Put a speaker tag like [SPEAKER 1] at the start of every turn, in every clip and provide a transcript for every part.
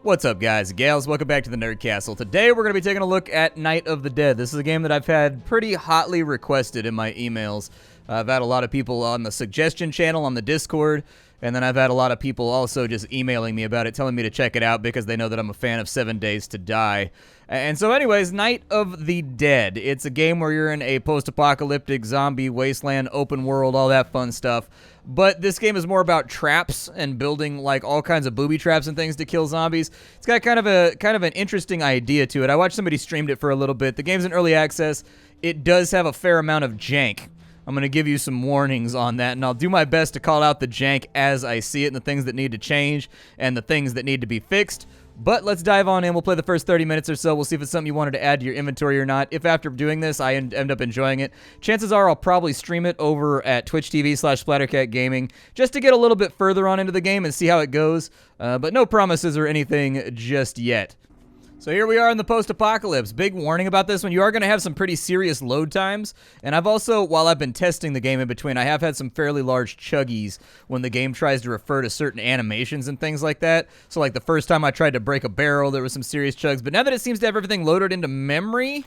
[SPEAKER 1] What's up, guys and gals? Welcome back to the Nerd Castle. Today we're going to be taking a look at Night of the Dead. This is a game that I've had pretty hotly requested in my emails. I've had a lot of people on the suggestion channel on the Discord, and then I've had a lot of people also just emailing me about it, telling me to check it out because they know that I'm a fan of 7 Days to Die. And so anyways, Night of the Dead. It's a game where you're in a post-apocalyptic zombie wasteland, open world, all that fun stuff. But this game is more about traps and building like all kinds of booby traps and things to kill zombies. It's got kind of an interesting idea to it. I watched somebody streamed it for a little bit. The game's in early access. It does have a fair amount of jank. I'm going to give you some warnings on that, and I'll do my best to call out the jank as I see it and the things that need to change and the things that need to be fixed. But let's dive on in. We'll play the first 30 minutes or so. We'll see if it's something you wanted to add to your inventory or not. If after doing this I end up enjoying it, chances are I'll probably stream it over at Twitch TV/SplatterCatGaming just to get a little bit further on into the game and see how it goes. But no promises or anything just yet. So here we are in the post-apocalypse. Big warning about this one. You are going to have some pretty serious load times. And I've also, while I've been testing the game in between, I have had some fairly large chuggies when the game tries to refer to certain animations and things like that. So like the first time I tried to break a barrel, there was some serious chugs. But now that it seems to have everything loaded into memory,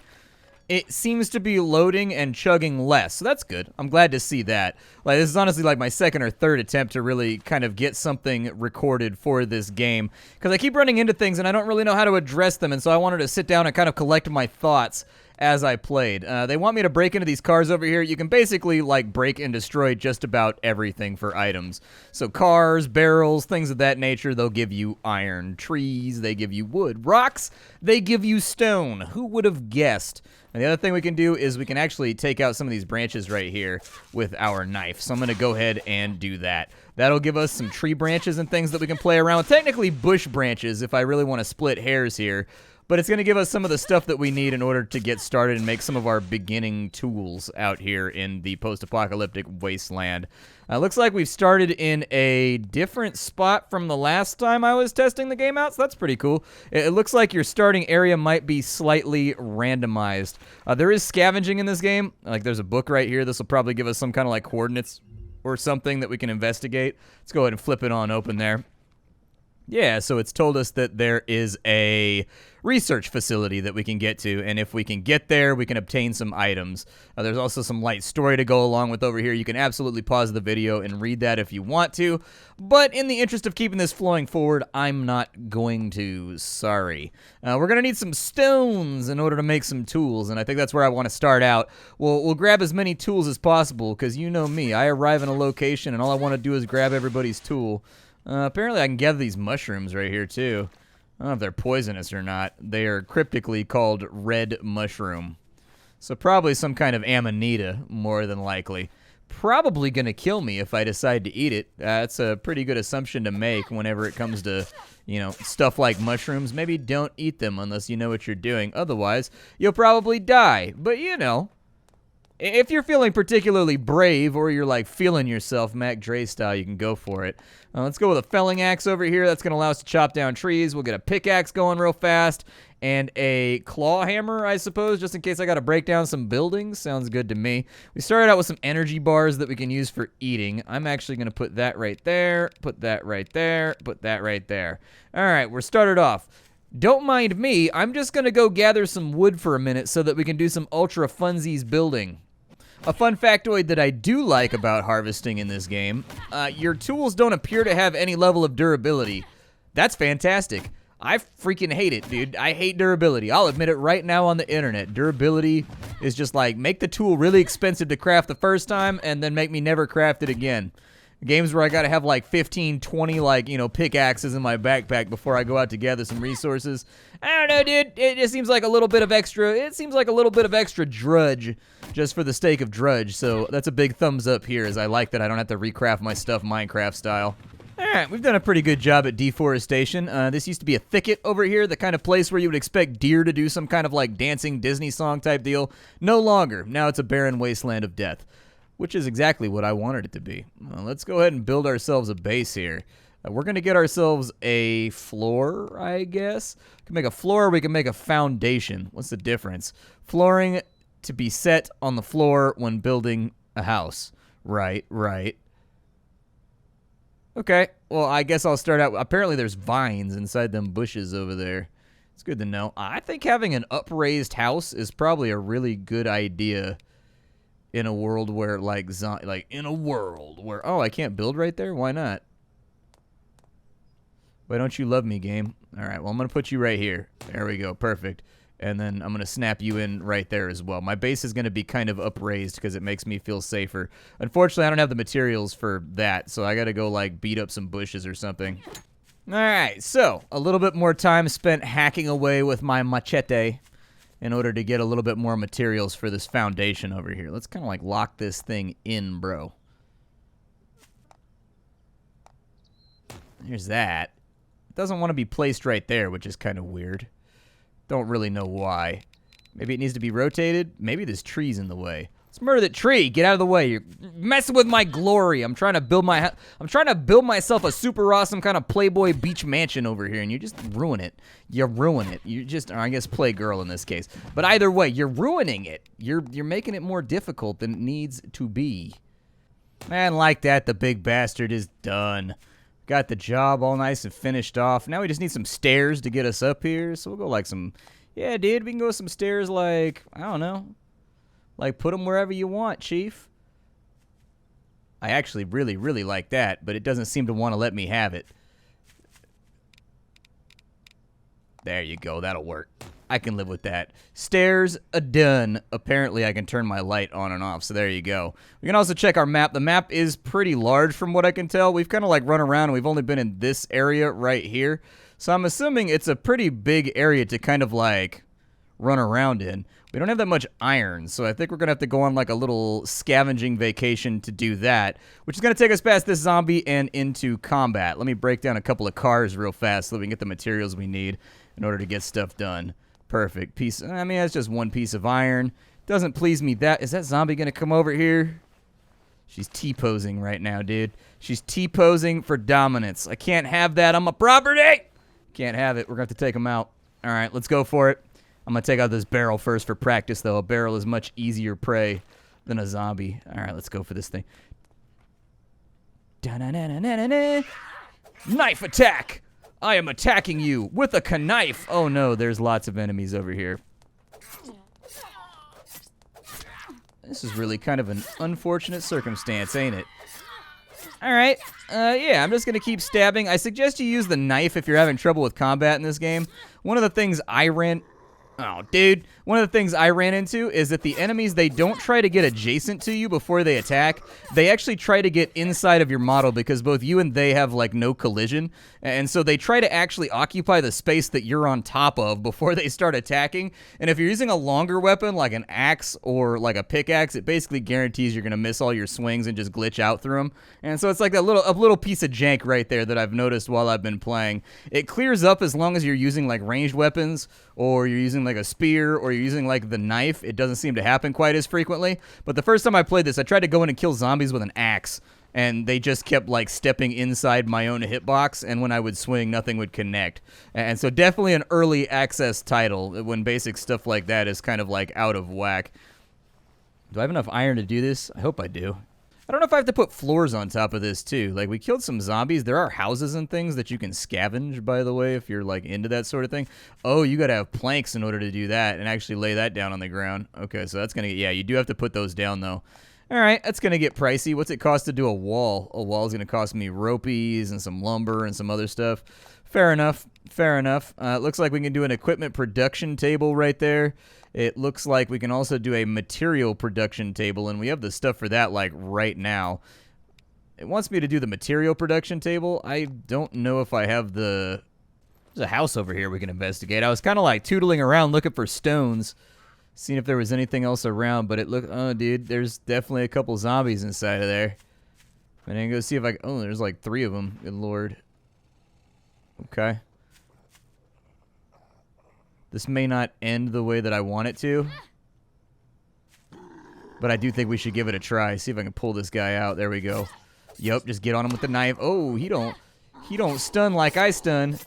[SPEAKER 1] it seems to be loading and chugging less. So that's good. I'm glad to see that. Like, this is honestly like my second or third attempt to really kind of get something recorded for this game. Because I keep running into things and I don't really know how to address them. And so I wanted to sit down and kind of collect my thoughts as I played. They want me to break into these cars over here. You can basically like break and destroy just about everything for items. So cars, barrels, things of that nature. They'll give you iron. Trees, they give you wood. Rocks, they give you stone. Who would have guessed? And the other thing we can do is we can actually take out some of these branches right here with our knife. So I'm going to go ahead and do that. That'll give us some tree branches and things that we can play around with. Technically bush branches if I really want to split hairs here. But it's going to give us some of the stuff that we need in order to get started and make some of our beginning tools out here in the post-apocalyptic wasteland. Looks like we've started in a different spot from the last time I was testing the game out, so that's pretty cool. It looks like your starting area might be slightly randomized. There is scavenging in this game. Like, there's a book right here. This will probably give us some kind of like coordinates or something that we can investigate. Let's go ahead and flip it on open there. Yeah, so it's told us that there is a research facility that we can get to, and if we can get there, we can obtain some items. There's also some light story to go along with over here. You can absolutely pause the video and read that if you want to, but in the interest of keeping this flowing forward, I'm not going to. Sorry. We're going to need some stones in order to make some tools, and I think that's where I want to start out. We'll grab as many tools as possible, because you know me. I arrive in a location, and all I want to do is grab everybody's tool. Apparently I can gather these mushrooms right here, too. I don't know if they're poisonous or not. They are cryptically called red mushroom. So probably some kind of amanita, more than likely. Probably gonna kill me if I decide to eat it. That's a pretty good assumption to make whenever it comes to, you know, stuff like mushrooms. Maybe don't eat them unless you know what you're doing. Otherwise, you'll probably die. But, you know, if you're feeling particularly brave or you're like feeling yourself Mac Dre style, you can go for it. Let's go with a felling axe over here. That's going to allow us to chop down trees. We'll get a pickaxe going real fast and a claw hammer, I suppose, just in case I got to break down some buildings. Sounds good to me. We started out with some energy bars that we can use for eating. I'm actually going to put that right there, put that right there, put that right there. All right, we're started off. Don't mind me. I'm just going to go gather some wood for a minute so that we can do some ultra funsies building. A fun factoid that I do like about harvesting in this game, your tools don't appear to have any level of durability. That's fantastic. I freaking hate it, dude. I hate durability. I'll admit it right now on the internet. Durability is just like, make the tool really expensive to craft the first time and then make me never craft it again. Games where I gotta have like 15, 20 like, you know, pickaxes in my backpack before I go out to gather some resources. I don't know, dude. It just seems like a little bit of extra. It seems like a little bit of extra drudge just for the sake of drudge. So that's a big thumbs up here, as I like that I don't have to recraft my stuff Minecraft style. Alright, we've done a pretty good job at deforestation. This used to be a thicket over here, the kind of place where you would expect deer to do some kind of like dancing Disney song type deal. No longer. Now it's a barren wasteland of death. Which is exactly what I wanted it to be. Let's go ahead and build ourselves a base here. We're going to get ourselves a floor, I guess. We can make a floor, we can make a foundation. What's the difference? Flooring to be set on the floor when building a house. Right. Okay, well, I guess I'll start out. Apparently, there's vines inside them bushes over there. It's good to know. I think having an upraised house is probably a really good idea in a world where, like in a world where, oh, I can't build right there? Why not? Why don't you love me, game? All right, well, I'm going to put you right here. There we go, perfect. And then I'm going to snap you in right there as well. My base is going to be kind of upraised because it makes me feel safer. Unfortunately, I don't have the materials for that, so I got to go, like, beat up some bushes or something. All right, so a little bit more time spent hacking away with my machete in order to get a little bit more materials for this foundation over here. Let's kind of, like, lock this thing in, bro. There's that. It doesn't want to be placed right there, which is kind of weird. Don't really know why. Maybe it needs to be rotated. Maybe this tree's in the way. Let's murder the tree. Get out of the way. You're messing with my glory. I'm trying to build myself a super awesome kind of Playboy beach mansion over here, and you just ruin it. You ruin it. You just, or I guess Playgirl in this case. But either way, you're ruining it. You're making it more difficult than it needs to be. Man, like that, the big bastard is done. Got the job all nice and finished off. Now we just need some stairs to get us up here. So we'll go like some, yeah, dude, we can go some stairs like, I don't know. Like, put them wherever you want, Chief. I actually really, really like that, but it doesn't seem to want to let me have it. There you go. That'll work. I can live with that. Stairs, done. Apparently, I can turn my light on and off, so there you go. We can also check our map. The map is pretty large from what I can tell. We've kind of like run around, and we've only been in this area right here. So I'm assuming it's a pretty big area to kind of like run around in. We don't have that much iron, so I think we're going to have to go on like a little scavenging vacation to do that, which is going to take us past this zombie and into combat. Let me break down a couple of cars real fast so we can get the materials we need in order to get stuff done. Perfect. Piece. I mean, that's just one piece of iron. Doesn't please me that. Is that zombie going to come over here? She's T-posing right now, dude. She's T-posing for dominance. I can't have that on my property. Can't have it. We're going to have to take him out. All right, let's go for it. I'm going to take out this barrel first for practice, though. A barrel is much easier prey than a zombie. All right, let's go for this thing. Da-na-na-na-na-na. Knife attack! I am attacking you with a knife. Oh, no, there's lots of enemies over here. This is really kind of an unfortunate circumstance, ain't it? All right. Yeah, I'm just going to keep stabbing. I suggest you use the knife if you're having trouble with combat in this game. One of the things I ran... Oh, dude. One of the things I ran into is that the enemies, they don't try to get adjacent to you before they attack. They actually try to get inside of your model because both you and they have, like, no collision. And so they try to actually occupy the space that you're on top of before they start attacking. And if you're using a longer weapon, like an axe or, like, a pickaxe, it basically guarantees you're going to miss all your swings and just glitch out through them. And so it's like a little piece of jank right there that I've noticed while I've been playing. It clears up as long as you're using, like, ranged weapons or you're using, like, a spear or you're using like the knife. It doesn't seem to happen quite as frequently. But the first time I played this, I tried to go in and kill zombies with an axe, and they just kept like stepping inside my own hitbox, and when I would swing, nothing would connect. And so definitely an early access title when basic stuff like that is kind of like out of whack. Do I have enough iron to do this? I hope I do. I don't know if I have to put floors on top of this, too. Like, we killed some zombies. There are houses and things that you can scavenge, by the way, if you're, like, into that sort of thing. Oh, you gotta have planks in order to do that and actually lay that down on the ground. Okay, so that's gonna get... Yeah, you do have to put those down, though. All right, that's gonna get pricey. What's it cost to do a wall? A wall's gonna cost me ropies and some lumber and some other stuff. Fair enough. Fair enough. It looks like we can do an equipment production table right there. It looks like we can also do a material production table, and we have the stuff for that, like, right now. It wants me to do the material production table. I don't know if I have the... There's a house over here we can investigate. I was kind of, like, tootling around looking for stones, seeing if there was anything else around, but it looked... Oh, dude, there's definitely a couple zombies inside of there. And then go see if I... Oh, there's, like, 3 of them. Good lord. Okay. This may not end the way that I want it to, but I do think we should give it a try. See if I can pull this guy out. There we go. Yup, just get on him with the knife. Oh, he don't stun like I stun.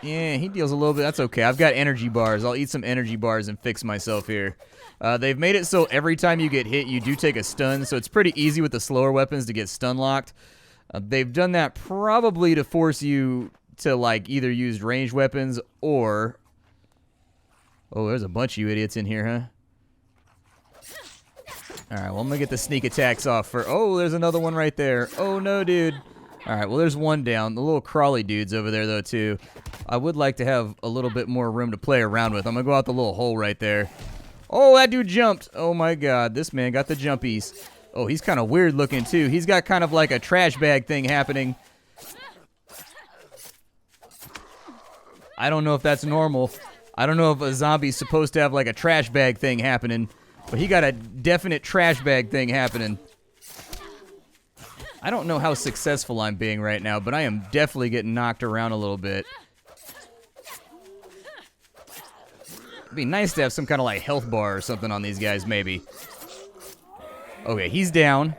[SPEAKER 1] Yeah, he deals a little bit. That's okay. I've got energy bars. I'll eat some energy bars and fix myself here. They've made it so every time you get hit, you do take a stun, so it's pretty easy with the slower weapons to get stun locked. They've done that probably to force you to, like, either use ranged weapons or... Oh, there's a bunch of you idiots in here, huh? Alright, well, I'm gonna get the sneak attacks off for... Oh, there's another one right there. Oh, no, dude. Alright, well, there's one down. The little crawly dude's over there, though, too. I would like to have a little bit more room to play around with. I'm gonna go out the little hole right there. Oh, that dude jumped. Oh, my God. This man got the jumpies. Oh, he's kind of weird looking, too. He's got kind of like a trash bag thing happening. I don't know if that's normal. I don't know if a zombie's supposed to have like a trash bag thing happening. But he got a definite trash bag thing happening. I don't know how successful I'm being right now, but I am definitely getting knocked around a little bit. It'd be nice to have some kind of like health bar or something on these guys, maybe. Okay, he's down.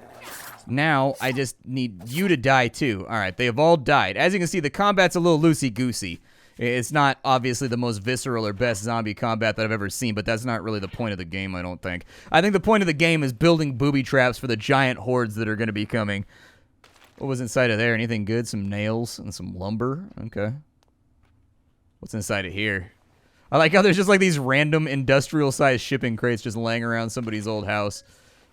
[SPEAKER 1] Now, I just need you to die too. Alright, they have all died. As you can see, the combat's a little loosey-goosey. It's not obviously the most visceral or best zombie combat that I've ever seen, but that's not really the point of the game, I don't think. I think the point of the game is building booby traps for the giant hordes that are going to be coming. What was inside of there? Anything good? Some nails and some lumber? Okay. What's inside of here? I like how there's just like these random industrial-sized shipping crates just laying around somebody's old house.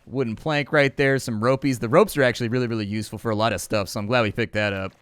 [SPEAKER 1] Wooden plank right there, some ropies. The ropes are actually really, really useful for a lot of stuff, so I'm glad we picked that up.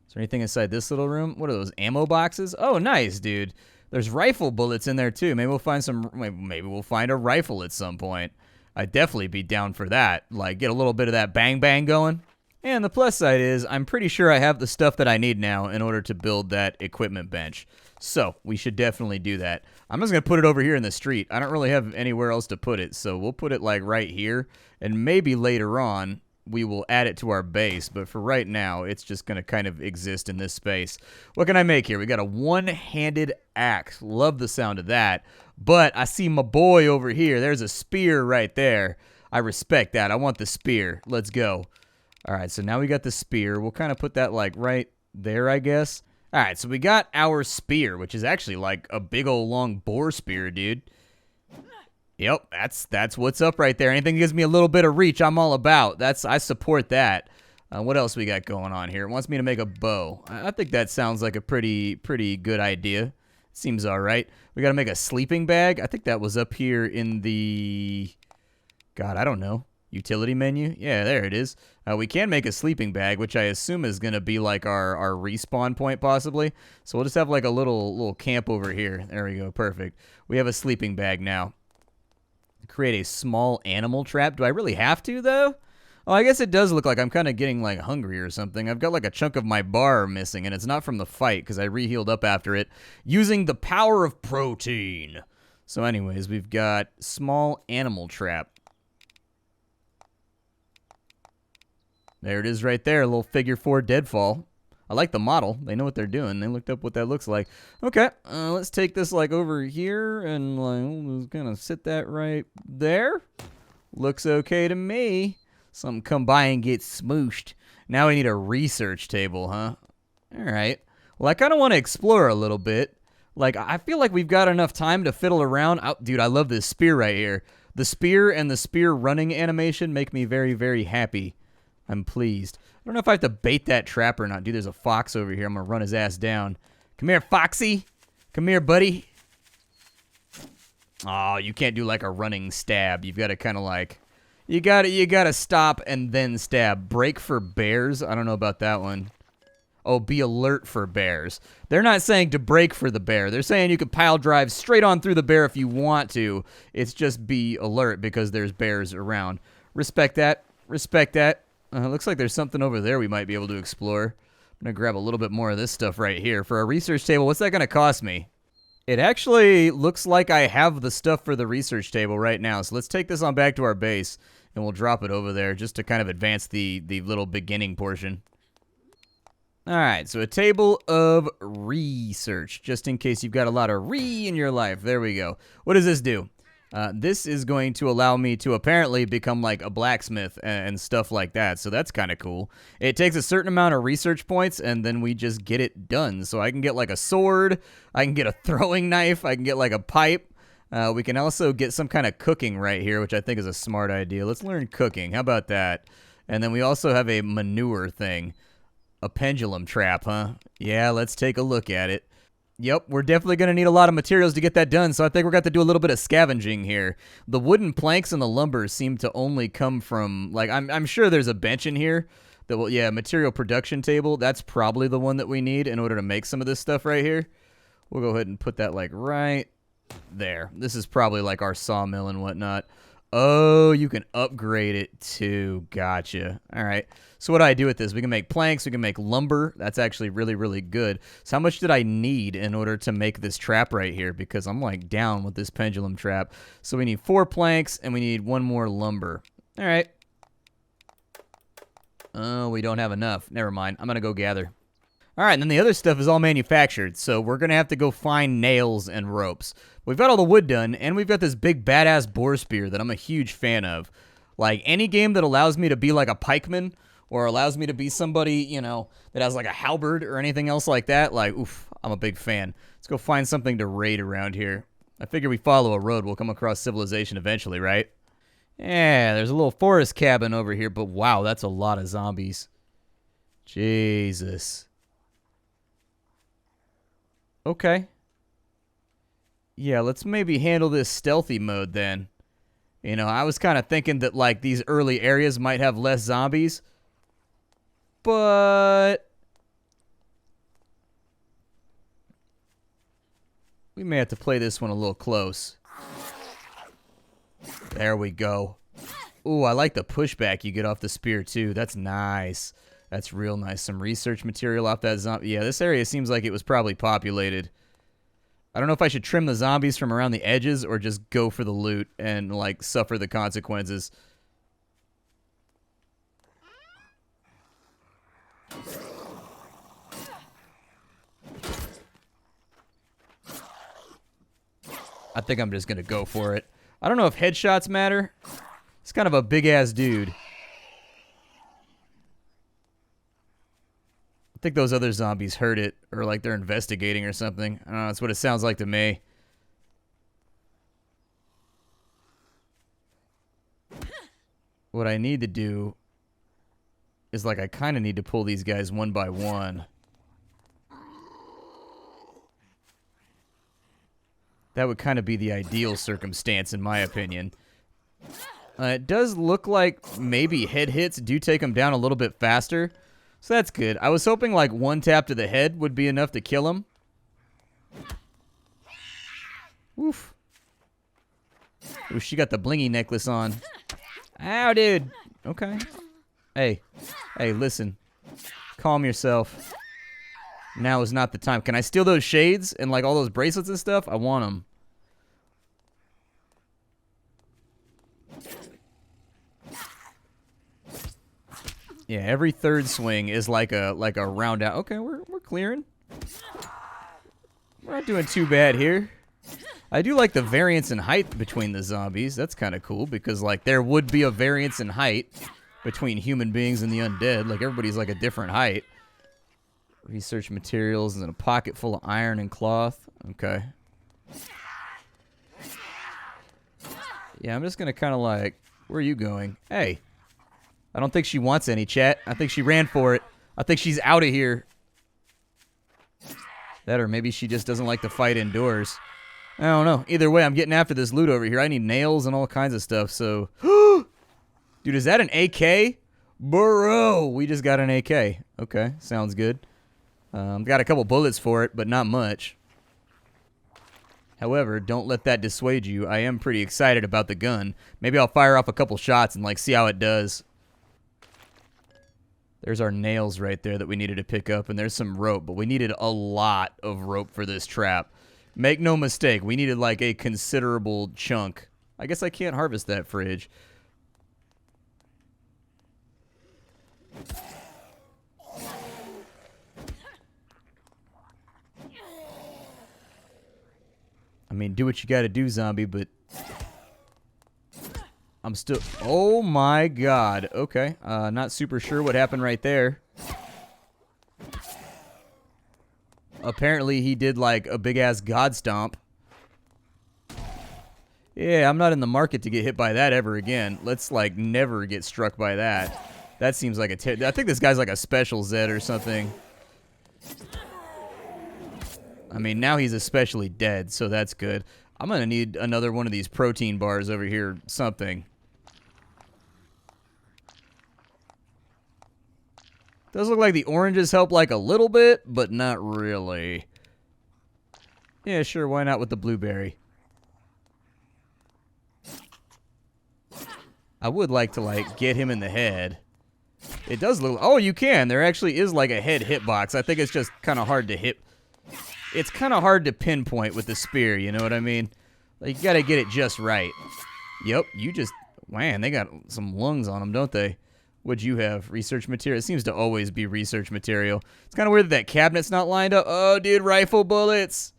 [SPEAKER 1] Is there anything inside this little room? What are those, ammo boxes? Oh, nice, dude. There's rifle bullets in there, too. Maybe we'll find some... Maybe we'll find a rifle at some point. I'd definitely be down for that. Like, get a little bit of that bang-bang going. And the plus side is, I'm pretty sure I have the stuff that I need now in order to build that equipment bench. So, we should definitely do that. I'm just going to put it over here in the street. I don't really have anywhere else to put it, so we'll put it, like, right here. And maybe later on... we will add it to our base, but for right now, it's just going to kind of exist in this space. What can I make here? We got a one-handed axe. Love the sound of that. But I see my boy over here. There's a spear right there. I respect that. I want the spear. Let's go. All right, so now we got the spear. We'll kind of put that, like, right there, I guess. All right, so we got our spear, which is actually, like, a big old long boar spear, dude. Yep, that's what's up right there. Anything that gives me a little bit of reach, I'm all about. I support that. What else we got going on here? It wants me to make a bow. I think that sounds like a pretty good idea. Seems all right. We got to make a sleeping bag. I think that was up here in the... God, I don't know. Utility menu? Yeah, there it is. We can make a sleeping bag, which I assume is going to be like our respawn point, possibly. So we'll just have like a little camp over here. There we go. Perfect. We have a sleeping bag now. Create a small animal trap. Do I really have to, though? Oh, I guess it does look like I'm kind of getting, like, hungry or something. I've got, like, a chunk of my bar missing, and it's not from the fight, because I re-healed up after it, using the power of protein. So, anyways, we've got small animal trap. There it is right there, a little figure 4 deadfall. I like the model. They know what they're doing. They looked up what that looks like. Okay, let's take this, like, over here, and, like, we'll just kind of sit that right there. Looks okay to me. Something come by and get smooshed. Now we need a research table, huh? All right. Well, I kind of want to explore a little bit. Like, I feel like we've got enough time to fiddle around. Oh, dude, I love this spear right here. The spear and the spear running animation make me very, very happy. I'm pleased. I don't know if I have to bait that trap or not. Dude, there's a fox over here. I'm going to run his ass down. Come here, Foxy. Come here, buddy. Oh, you can't do like a running stab. You've got to kind of like... You gotta stop and then stab. Break for bears? I don't know about that one. Oh, be alert for bears. They're not saying to break for the bear. They're saying you could pile drive straight on through the bear if you want to. It's just be alert because there's bears around. Respect that. Respect that. Looks like there's something over there we might be able to explore. I'm going to grab a little bit more of this stuff right here. For a research table, what's that going to cost me? It actually looks like I have the stuff for the research table right now. So let's take this on back to our base, and we'll drop it over there just to kind of advance the little beginning portion. All right, so a table of research, just in case you've got a lot of in your life. There we go. What does this do? This is going to allow me to apparently become like a blacksmith and stuff like that, so that's kind of cool. It takes a certain amount of research points, and then we just get it done. So I can get like a sword, I can get a throwing knife, I can get like a pipe. We can also get some kind of cooking right here, which I think is a smart idea. Let's learn cooking. How about that? And then we also have a manure thing. A pendulum trap, huh? Yeah, let's take a look at it. Yep, we're definitely going to need a lot of materials to get that done, so I think we're going to do a little bit of scavenging here. The wooden planks and the lumber seem to only come from, like, I'm sure there's a bench in here that will, yeah, material production table. That's probably the one that we need in order to make some of this stuff right here. We'll go ahead and put that, like, right there. This is probably, like, our sawmill and whatnot. Oh, you can upgrade it too. Gotcha. All right. So what do I do with this? We can make planks. We can make lumber. That's actually really, really good. So how much did I need in order to make this trap right here? Because I'm like down with this pendulum trap. So we need 4 planks and we need 1 more lumber. All right. Oh, we don't have enough. Never mind. I'm going to go gather. All right, and then the other stuff is all manufactured, so we're going to have to go find nails and ropes. We've got all the wood done, and we've got this big badass boar spear that I'm a huge fan of. Like, any game that allows me to be like a pikeman, or allows me to be somebody, you know, that has like a halberd or anything else like that, like, oof, I'm a big fan. Let's go find something to raid around here. I figure we follow a road, we'll come across civilization eventually, right? Yeah, there's a little forest cabin over here, but wow, that's a lot of zombies. Jesus. Okay. Yeah, let's maybe handle this stealthy mode then. You know, I was kind of thinking that, like, these early areas might have less zombies. But we may have to play this one a little close. There we go. Ooh, I like the pushback you get off the spear, too. That's nice. That's real nice. Some research material off that zombie. Yeah, this area seems like it was probably populated. I don't know if I should trim the zombies from around the edges or just go for the loot and, like, suffer the consequences. I think I'm just going to go for it. I don't know if headshots matter. It's kind of a big-ass dude. I think those other zombies heard it, or like they're investigating or something. I don't know, that's what it sounds like to me. What I need to do is, like, I kind of need to pull these guys one by one. That would kind of be the ideal circumstance, in my opinion. It does look like maybe head hits do take them down a little bit faster. So that's good. I was hoping like one tap to the head would be enough to kill him. Oof. Ooh, she got the blingy necklace on. Ow, dude. Okay. Hey. Hey, listen. Calm yourself. Now is not the time. Can I steal those shades and like all those bracelets and stuff? I want them. Yeah, every third swing is like a round out. Okay, we're clearing. We're not doing too bad here. I do like the variance in height between the zombies. That's kind of cool because, like, there would be a variance in height between human beings and the undead. Like, everybody's like a different height. Research materials and a pocket full of iron and cloth. Okay. Yeah, I'm just gonna kind of like, where are you going? Hey. I don't think she wants any, chat. I think she ran for it. I think she's out of here. That, or maybe she just doesn't like to fight indoors. I don't know. Either way, I'm getting after this loot over here. I need nails and all kinds of stuff, so... Dude, is that an AK? Bro, we just got an AK. Okay, sounds good. Got a couple bullets for it, but not much. However, don't let that dissuade you. I am pretty excited about the gun. Maybe I'll fire off a couple shots and, like, see how it does. There's our nails right there that we needed to pick up, and there's some rope, but we needed a lot of rope for this trap. Make no mistake, we needed like a considerable chunk. I guess I can't harvest that fridge. I mean, do what you gotta do, zombie, but... I'm still... Oh my god. Okay. Not super sure what happened right there. Apparently he did like a big-ass god stomp. Yeah, I'm not in the market to get hit by that ever again. Let's like never get struck by that. That seems like I think this guy's like a special Zed or something. I mean, now he's especially dead, so that's good. I'm going to need another one of these protein bars over here, something. Does look like the oranges help like a little bit, but not really. Yeah, sure, why not with the blueberry? I would like to, like, get him in the head. It does look... Oh, you can. There actually is, like, a head hitbox. I think it's just kind of hard to hit... It's kind of hard to pinpoint with the spear, you know what I mean? Like, you gotta get it just right. Yep, you just... Man, they got some lungs on them, don't they? What'd you have? Research material? It seems to always be research material. It's kind of weird that cabinet's not lined up. Oh, dude, rifle bullets!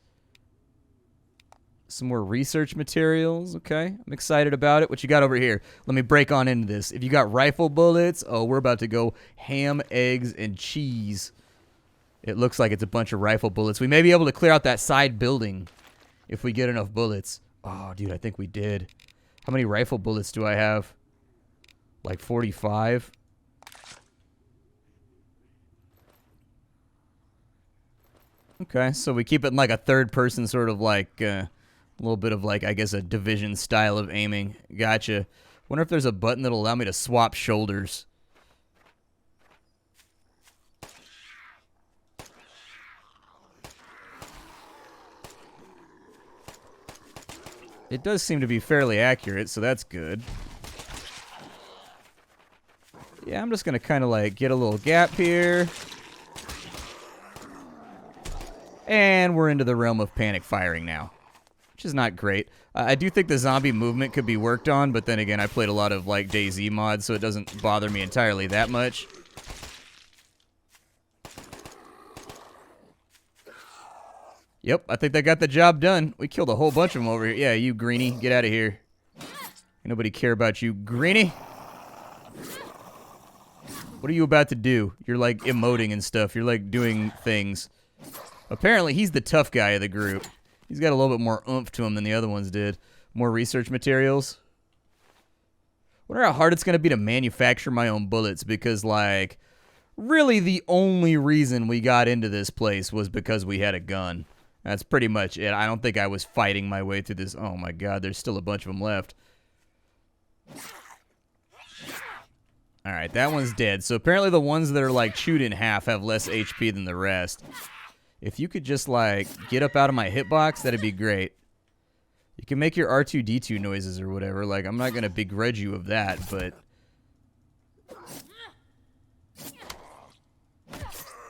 [SPEAKER 1] Some more research materials. Okay, I'm excited about it. What you got over here? Let me break on into this. If you got rifle bullets, oh, we're about to go ham, eggs, and cheese. It looks like it's a bunch of rifle bullets. We may be able to clear out that side building if we get enough bullets. Oh, dude, I think we did. How many rifle bullets do I have? Like 45? Okay, so we keep it in like a third person sort of like... a little bit of, like, I guess, a division style of aiming. Gotcha. Wonder if there's a button that'll allow me to swap shoulders. It does seem to be fairly accurate, so that's good. Yeah, I'm just going to kind of, like, get a little gap here. And we're into the realm of panic firing now. Which is not great. I do think the zombie movement could be worked on, but then again, I played a lot of, like, DayZ mods, so it doesn't bother me entirely that much. Yep, I think that got the job done. We killed a whole bunch of them over here. Yeah, you greenie, get out of here. Ain't nobody care about you, greenie. What are you about to do? You're, like, emoting and stuff. You're, like, doing things. Apparently, he's the tough guy of the group. He's got a little bit more oomph to him than the other ones did. More research materials. Wonder how hard it's going to be to manufacture my own bullets because, like, really the only reason we got into this place was because we had a gun. That's pretty much it. I don't think I was fighting my way through this. Oh, my God. There's still a bunch of them left. All right, that one's dead. So apparently the ones that are, like, chewed in half have less HP than the rest. If you could just, like, get up out of my hitbox, that'd be great. You can make your R2-D2 noises or whatever. Like, I'm not going to begrudge you of that, but...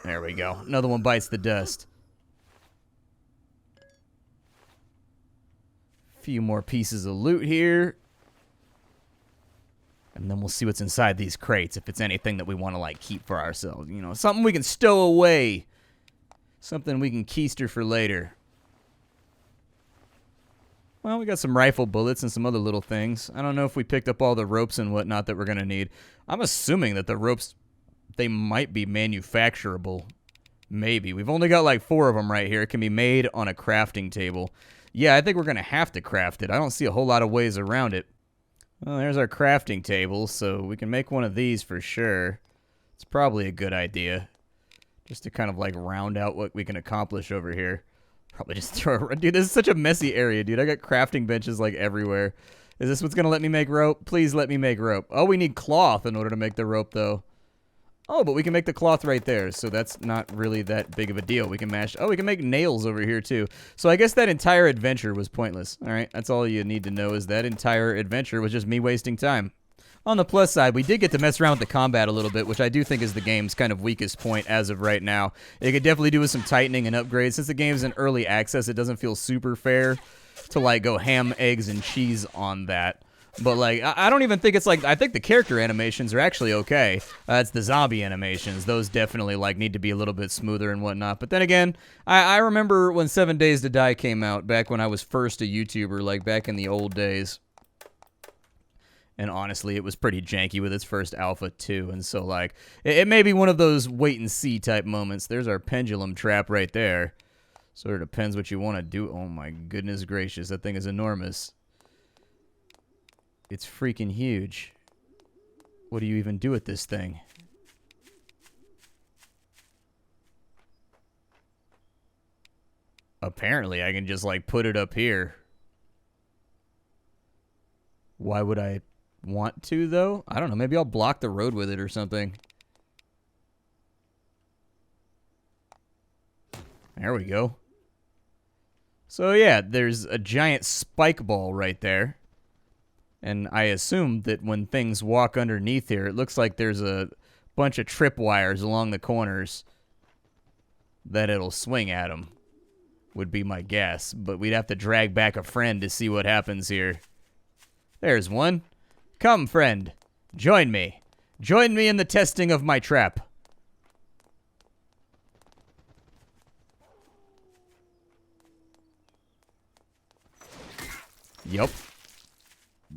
[SPEAKER 1] There we go. Another one bites the dust. Few more pieces of loot here. And then we'll see what's inside these crates, if it's anything that we want to, like, keep for ourselves. You know, something we can stow away. Something we can keister for later. Well, we got some rifle bullets and some other little things. I don't know if we picked up all the ropes and whatnot that we're going to need. I'm assuming that the ropes, they might be manufacturable. Maybe. We've only got like 4 of them right here. It can be made on a crafting table. Yeah, I think we're going to have to craft it. I don't see a whole lot of ways around it. Well, there's our crafting table, so we can make one of these for sure. It's probably a good idea. Just to kind of, like, round out what we can accomplish over here. Probably just throw... Dude, this is such a messy area, dude. I got crafting benches, like, everywhere. Is this what's going to let me make rope? Please let me make rope. Oh, we need cloth in order to make the rope, though. Oh, but we can make the cloth right there, so that's not really that big of a deal. We can mash... Oh, we can make nails over here, too. So I guess that entire adventure was pointless. All right, that's all you need to know is that entire adventure was just me wasting time. On the plus side, we did get to mess around with the combat a little bit, which I do think is the game's kind of weakest point as of right now. It could definitely do with some tightening and upgrades. Since the game's in early access, it doesn't feel super fair to, like, go ham, eggs, and cheese on that. But, like, I don't even think it's, like, I think the character animations are actually okay. It's the zombie animations. Those definitely, like, need to be a little bit smoother and whatnot. But then again, I remember when 7 Days to Die came out, back when I was first a YouTuber, like, back in the old days. And honestly, it was pretty janky with its first alpha, too. And so, like, it may be one of those wait-and-see type moments. There's our Pendulum Trap right there. Sort of depends what you want to do. Oh, my goodness gracious. That thing is enormous. It's freaking huge. What do you even do with this thing? Apparently, I can just, like, put it up here. Why would I want to, though? I don't know. Maybe I'll block the road with it or something. There we go. So, yeah, there's a giant spike ball right there. And I assume that when things walk underneath here, it looks like there's a bunch of tripwires along the corners that it'll swing at them, would be my guess. But we'd have to drag back a friend to see what happens here. There's one. Come, friend. Join me. Join me in the testing of my trap. Yup.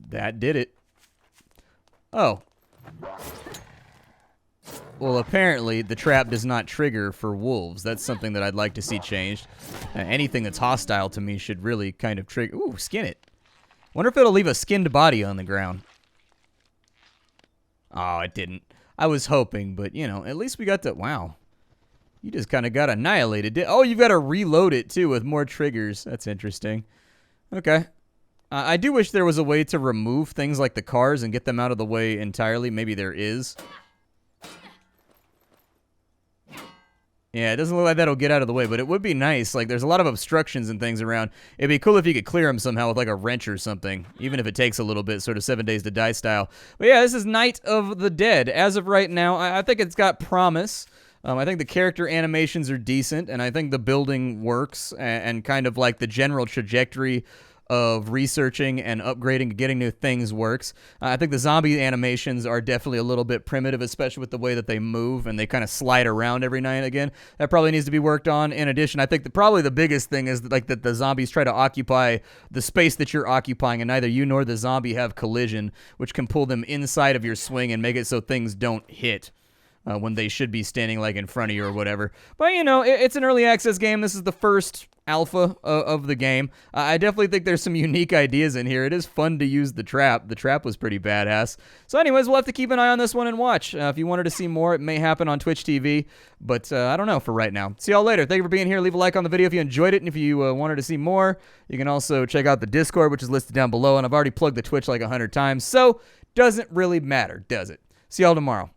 [SPEAKER 1] That did it. Oh. Well, apparently the trap does not trigger for wolves. That's something that I'd like to see changed. Anything that's hostile to me should really kind of trigger. Ooh, skin it. Wonder if it'll leave a skinned body on the ground. Oh, it didn't. I was hoping, but, you know, at least we got to... Wow. You just kind of got annihilated. Oh, you've got to reload it, too, with more triggers. That's interesting. Okay. I do wish there was a way to remove things like the cars and get them out of the way entirely. Maybe there is. Yeah, it doesn't look like that'll get out of the way, but it would be nice. Like, there's a lot of obstructions and things around. It'd be cool if you could clear them somehow with, like, a wrench or something, even if it takes a little bit, sort of 7 Days to Die style. But yeah, this is Night of the Dead. As of right now, I think it's got promise. I think the character animations are decent, and I think the building works, and kind of, like, the general trajectory of researching and upgrading and getting new things works. I think the zombie animations are definitely a little bit primitive, especially with the way that they move and they kind of slide around every now and again. That probably needs to be worked on. In addition, I think probably the biggest thing is like that the zombies try to occupy the space that you're occupying, and neither you nor the zombie have collision, which can pull them inside of your swing and make it so things don't hit. When they should be standing like in front of you or whatever. But, you know, it's an early access game. This is the first alpha of the game. I definitely think there's some unique ideas in here. It is fun to use the trap. The trap was pretty badass. So anyways, we'll have to keep an eye on this one and watch. If you wanted to see more, it may happen on Twitch TV. But I don't know for right now. See y'all later. Thank you for being here. Leave a like on the video if you enjoyed it. And if you wanted to see more, you can also check out the Discord, which is listed down below. And I've already plugged the Twitch like 100 times. So doesn't really matter, does it? See y'all tomorrow.